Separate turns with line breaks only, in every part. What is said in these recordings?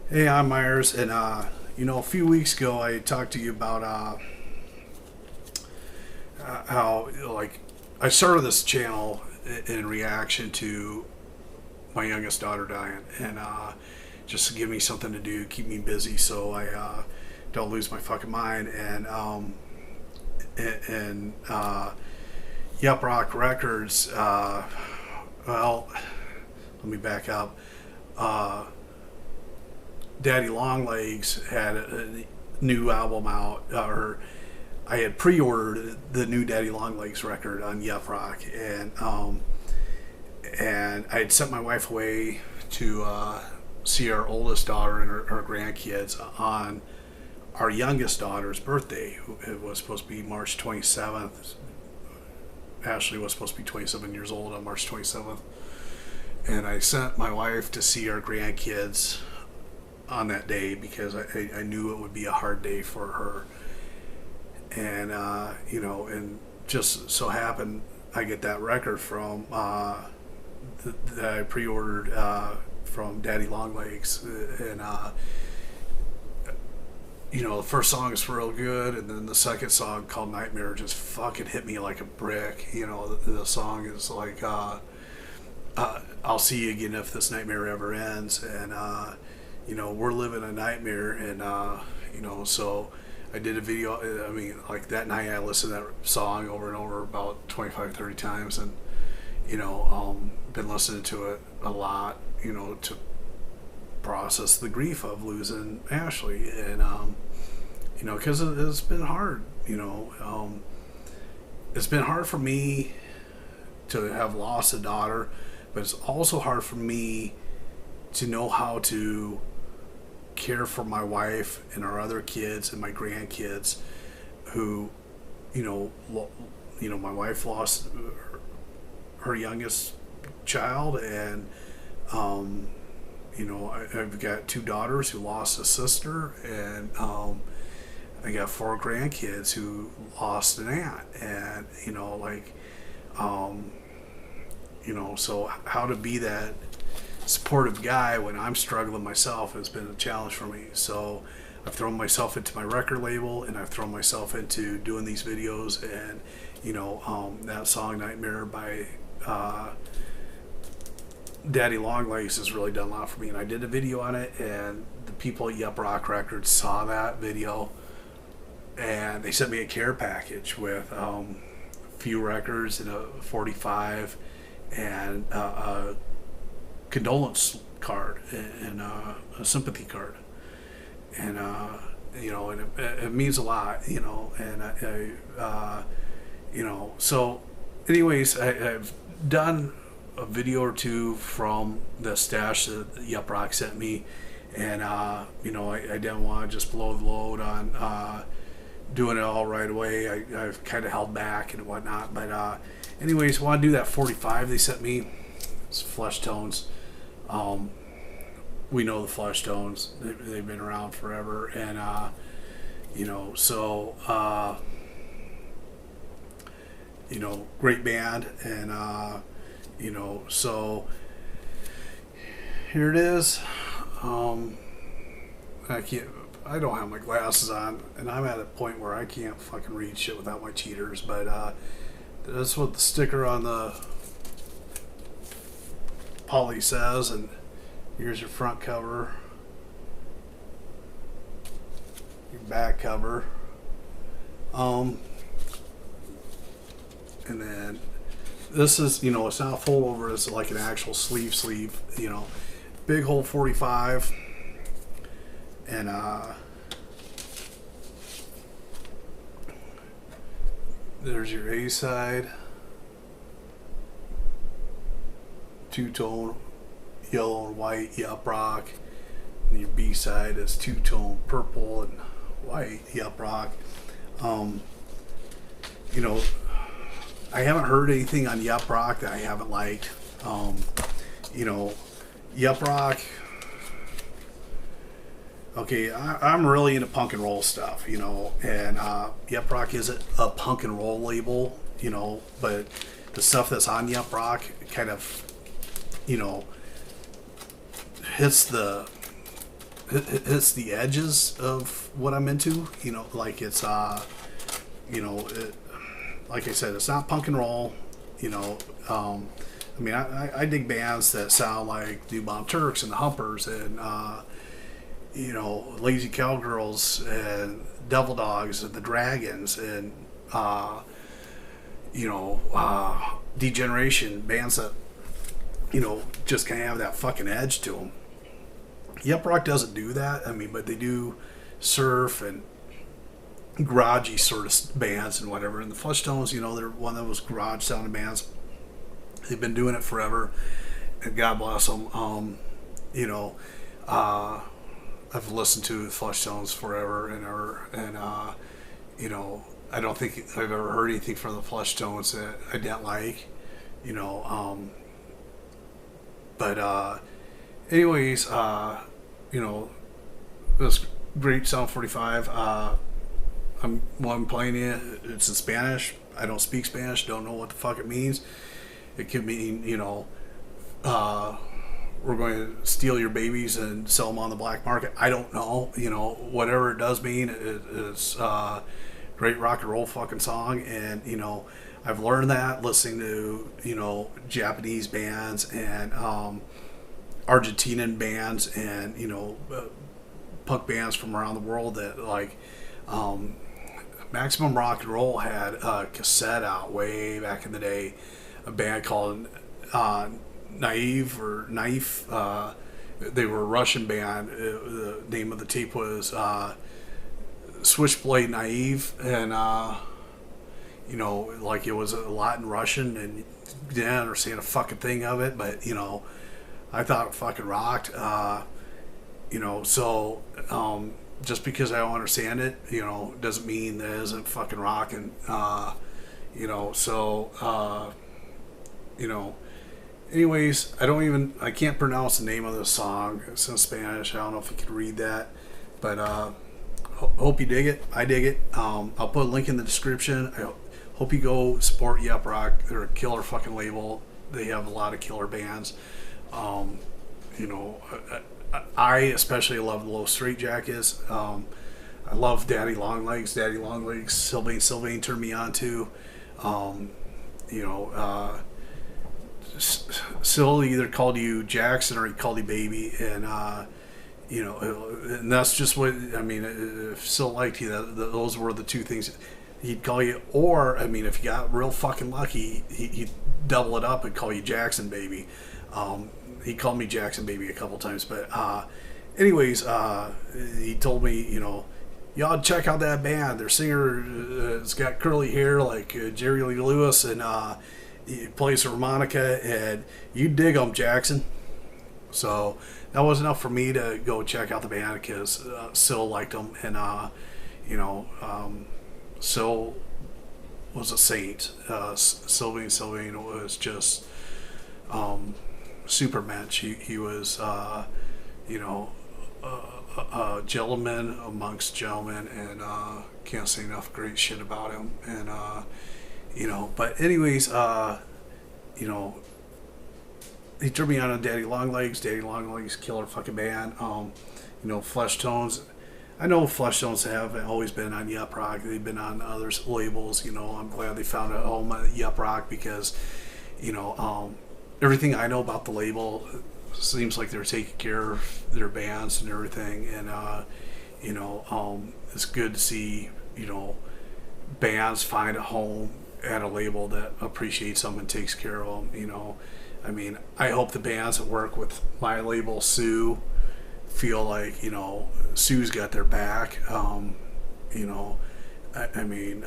Hey, I'm Myers, and a few weeks ago I talked to you about how I started this channel in reaction to my youngest daughter dying, and just to give me something to do, keep me busy, so I don't lose my fucking mind. And Yup Rock Records. Well, let me back up. Uh, Daddy Longlegs had a new album out, or I had pre-ordered the new Daddy Longlegs record on Yup Rock, and I had sent my wife away to see our oldest daughter and her grandkids on our youngest daughter's birthday. It was supposed to be March 27th. Ashley was supposed to be 27 years old on March 27th, and I sent my wife to see our grandkids on that day because I knew it would be a hard day for her. And and just so happened I get that record from that I pre-ordered from Daddy Longlegs, and the first song is real good, and then the second song called Nightmare just fucking hit me like a brick. The song is like I'll see you again if this nightmare ever ends, and we're living a nightmare, and so I did a video. I mean, like that night I listened to that song over and over about 25, 30 times, and been listening to it a lot, to process the grief of losing Ashley, and because it's been hard. It's been hard for me to have lost a daughter, but it's also hard for me to know how to care for my wife and our other kids and my grandkids who my wife lost her youngest child, and I've got two daughters who lost a sister, and I got four grandkids who lost an aunt, and so how to be that supportive guy when I'm struggling myself has been a challenge for me. So I've thrown myself into my record label, and I've thrown myself into doing these videos, and that song Nightmare by Daddy Longlegs has really done a lot for me, and I did a video on it, and the people at Yup Rock Records saw that video, and they sent me a care package with a few records and a 45 and a condolence card and a sympathy card, and and it means a lot, and so anyways, I've done a video or two from the stash that Yup Rock sent me, and I didn't want to just blow the load on doing it all right away. I've kind of held back and whatnot, but anyways, want to do that 45 they sent me. It's Fleshtones. We know the Fleshtones. They've been around forever, and great band, and so here it is. I don't have my glasses on, and I'm at a point where I can't fucking read shit without my cheaters, but that's what the sticker on the poly says, and here's your front cover, your back cover, and then this is, it's not a fold over, it's like an actual sleeve, big hole 45, and there's your A side, two-tone yellow and white Yup Rock, and your B side is two-tone purple and white Yup Rock. I haven't heard anything on Yup Rock that I haven't liked. Yup Rock, okay, I'm really into punk and roll stuff, and Yup Rock isn't a punk and roll label, but the stuff that's on Yup Rock kind of, hits the hits the edges of what I'm into. You know, like it's you know, like I said, it's not punk and roll. You know, I mean, I dig bands that sound like the Bomb Turks and the Humpers and you know, Lazy Cowgirls and Devil Dogs and the Dragons and you know, Degeneration, bands that, you know, just kind of have that fucking edge to them. Yup Rock doesn't do that. I mean, but they do surf and garagey sort of bands and whatever. And the Fleshtones, you know, they're one of those garage sounding bands. They've been doing it forever, and God bless them. You know, I've listened to the Fleshtones forever and ever, and you know, I don't think I've ever heard anything from the Fleshtones that I didn't like. You know, but anyways, you know, this great Sound 45. I'm playing it. It's in Spanish. I don't speak Spanish. Don't know what the fuck it means. It could mean, you know, we're going to steal your babies and sell them on the black market. I don't know. You know, whatever it does mean, it's a great rock and roll fucking song. And, you know, I've learned that listening to, you know, Japanese bands and Argentinian bands and, you know, punk bands from around the world that, like, Maximum Rock and Roll had a cassette out way back in the day, a band called Naive or Naif. They were a Russian band. The name of the tape was Switchblade Naive, and you know, like it was a lot in Russian, and didn't understand a fucking thing of it, but you know, I thought it fucking rocked. You know, so just because I don't understand it, you know, doesn't mean that it isn't fucking rocking. You know, so you know, anyways, I can't pronounce the name of the song. It's in Spanish. I don't know if you can read that, but hope you dig it. I dig it. I'll put a link in the description. I hope you go support Yup Rock. They're a killer fucking label. They have a lot of killer bands. You know, I especially love the Low Straight Jackets. I love Daddy Longlegs. Daddy Longlegs, Sylvain turned me on to. You know, Syl either called you Jackson or he called you baby, and you know, and that's just what I mean. If Syl liked you, those were the two things he'd call you. Or I mean, if you got real fucking lucky, he'd double it up and call you Jackson baby. He called me Jackson baby a couple times, but anyways, he told me, you know, y'all check out that band. Their singer has got curly hair like Jerry Lee Lewis, and he plays harmonica, and you dig them, Jackson. So that was enough for me to go check out the band because Syl liked them, and you know, Syl was a saint. Sylvain was just super mensch. He was you know, a gentleman amongst gentlemen, and can't say enough great shit about him. And you know, but anyways, you know, he turned me on Daddy Longlegs. Daddy Longlegs, killer fucking band. You know, Fleshtones. I know Fleshtones have always been on Yup Rock. They've been on other labels. You know, I'm glad they found a home at Yup Rock because, you know, everything I know about the label seems like they're taking care of their bands and everything. And, you know, it's good to see, you know, bands find a home at a label that appreciates them and takes care of them. You know, I mean, I hope the bands that work with my label, Sue, feel like, you know, Sue's got their back. You know, I mean,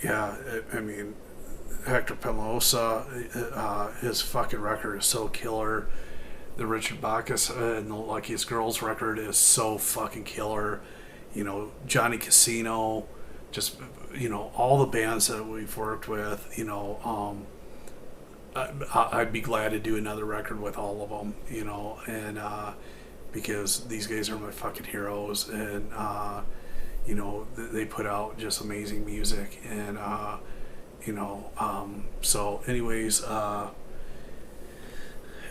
yeah, I mean, Hector Penalosa, his fucking record is so killer. The Richard Bacchus and the Luckiest Girls record is so fucking killer. You know, Johnny Casino, just, you know, all the bands that we've worked with, you know, I'd be glad to do another record with all of them, you know, and because these guys are my fucking heroes, and you know, they put out just amazing music, and you know, so anyways,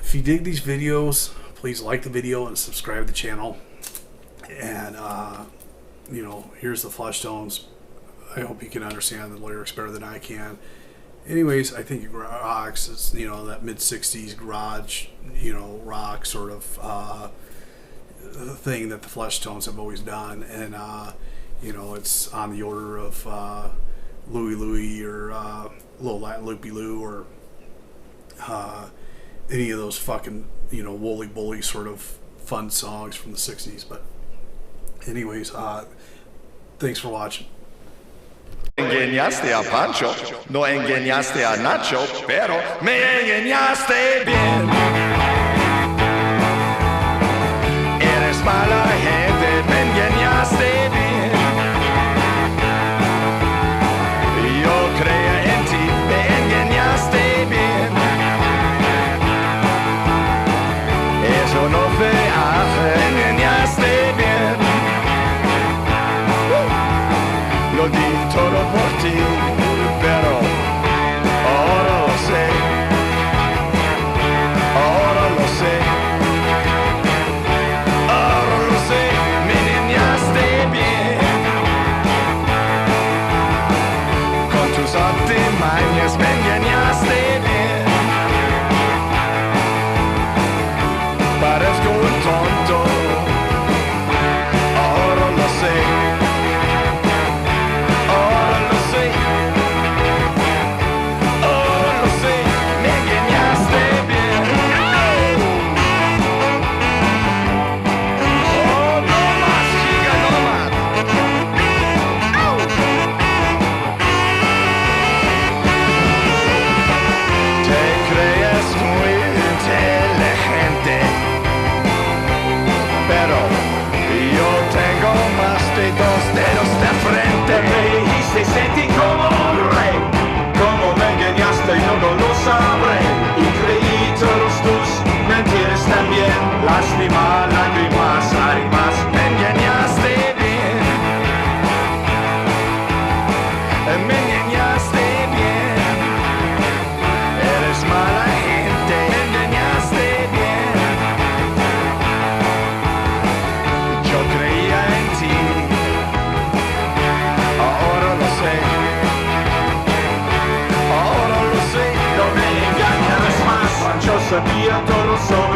if you dig these videos, please like the video and subscribe to the channel. And here's the Fleshtones. I hope you can understand the lyrics better than I can. Anyways, I think it rocks. It's that mid-60s garage rock sort of thing that the Fleshtones have always done. And it's on the order of Louie Louie or Little Latin Loopy Lou or any of those fucking Woolly Bully sort of fun songs from the 60s. But anyways, thanks for watching.
Engañaste a Pancho, no engañaste a Nacho, pero me engañaste bien. Eres mala gente, me engañaste bien. Yo creía en ti, me engañaste bien. Eso no te hace, me engañaste bien. Lo di todo por ti, pero ahora lo sé, ahora lo sé, ahora lo sé, me engañaste bien. Con tus artimañas me engañaste bien. Parezco un tonto, ahora lo sé.
Sentí como un rey, como me engañaste y no lo sabré. Y creí todos tus mentiras también. Lástima, lágrimas, lágrimas, me engañaste bien. Me engañaste bien. Eres mala gente, me engañaste bien. Yo creía en ti. Ahora lo sé, no me engañarás más. Yo sabía todo sobre